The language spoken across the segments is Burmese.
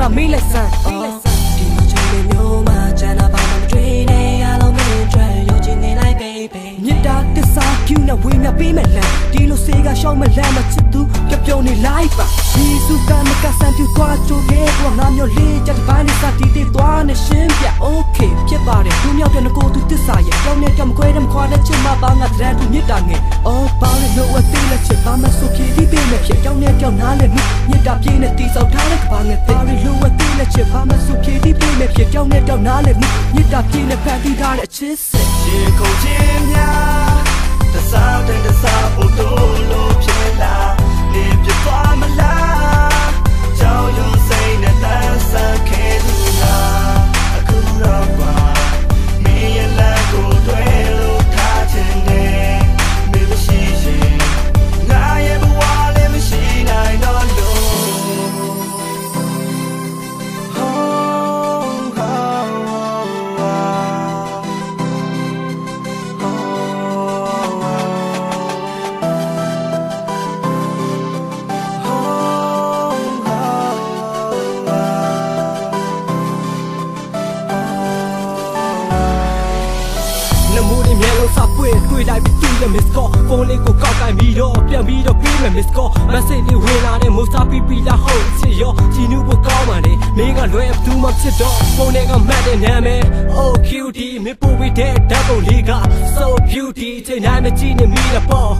ကမေးလိုက်စမ်းဒီမချုံလေးမျိုးမှကျန်တာဘာမှမတွေ့နဲ့အားလုံးမင်းတွေ့ရုံချင်နေလိုက် baby မြစ်တာတစ္ဆာကျူးနဲ့ဝေးမြပေးမယ်လမ်းဒီလိုစေကရှောင်းမလမ်းမချစ်သူပြုံနေလိုက်ပါဒီစုကမကဆန်ပြူသွားချိုးခဲ့ကွာငါမျိုးလေးချက်တစ်ပိုင်းနဲ့စတီးတီးသွားနေရှင်းပြ okay ဖြစ်ပါတယ်သူမြောက်တဲ့ကိုသူတစ္ဆာရဲ့ကြောင်းနဲ့ကြောင်ခွဲတယ်မခွာတဲ့ချစ်မပါငါတရန်သူမြစ်တာငယ်အော်ပါလေလို့ဝတ်သေးလက်ချစ်ပါမဆိုဖြည်းဖြည်းပေးမယ်ဖြစ်ကြောင်းနဲ့ကြောင်နားလေမြစ်တာပြင်းနဲ့တီဆောက်ထားတဲ့ကဘာငယ်ပါလေလို့ဝတ်သေးလက်ချစ်ပါမဆိုဖြည်းဖြည်းပေးမယ်ဖြစ်ကြောင်းနဲ့ကြောင်နားလေမြစ်တာပြင်းနဲ့ဖန်တီးထားတဲ့အချစ်စစ်ရေကုန်ချင်းများတစားတဲ့တစားအိုတိုလို့ဖြစ်လာနေပြသွားမလားကြောင်ရုံစိတ်နဲ့တန်းစားခဲ့သူလားအခုတော့ပါမင်းရဲ့လက်ကိုတွေ့လို့ထားချင်တယ်မင်းမရှိရင်ငါရဲ့ဘဝလည်းမရှိနိုင်တော့လို့စာပွင့်တွေ့လိုက်ပြီးတူးတဲ့ miss call ဖုန်းလေးကိုကောက်ကိုင်ပြီးတော့ပြန်ပြီးတော့ပေးမယ် miss call message လေးဝင်လာတဲ့မိုးစားပြီးပြီးလာဟုတ်ချစ်ရောချီနူးဖို့ကောင်းပါလေမင်းကလွယ်အတူမှဖြစ်တော့ဖုန်းလေးကမှတ်တဲ့နာမည် oh cutie မင်းပို့ပြီးတဲ့ဓာတ်ပုံလေးက so beauty ချိန်တိုင်းမကြည့်နေမိတော့ပေါ့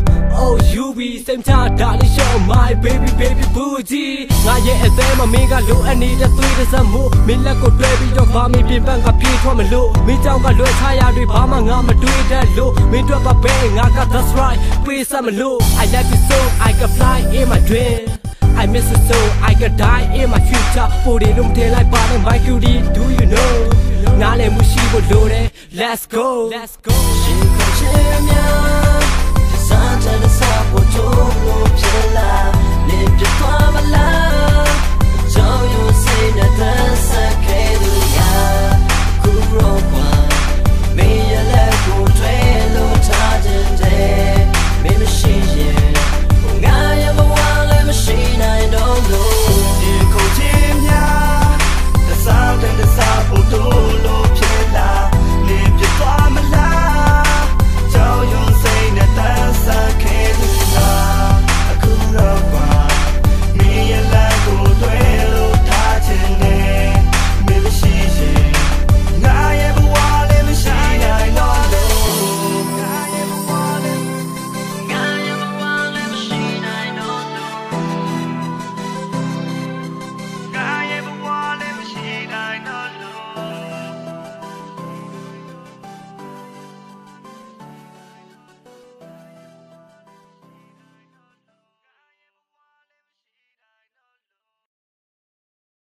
oh you be same time darling show my baby baby booty ငါရဲ့အသေးမမင်းကလိုအပ်နေတဲ့သွေးတစ်စက်မို့မင်းလက်ကိုတွဲပြီးတော့ဘာမင်းပြင်ပန်းကပြေးထွက်မလို့မင်းကြောင့်ကလွယ်ချရတွေဘာမှငါမတွေးတတ်လို့မင်းတို့ပါပဲငါက that's right ပေးစမလို့ I like you so I can fly in my dream I miss you so I can die in my future ပိုတွေလုံးထဲလိုက်ပါနဲ့ my cutie do you know ငါလည်းမရှိဖို့လိုတယ် let's go ရှင်ကိုချင်များစားချင်တဲ့စားဖို့ချိုးလို့ဖြစ်လာနေပြသွားမလားကြောင်ရုံစိတ်နဲ့